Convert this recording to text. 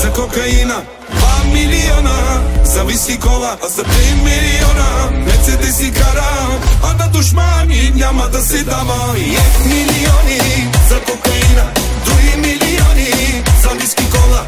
za kokaina, 2 miliona za viski kola, a za 3 miliona Mercedes i kara. A da dušmani няма да се дава. 1 милиони за kokaina, 2 milioni za viski kola,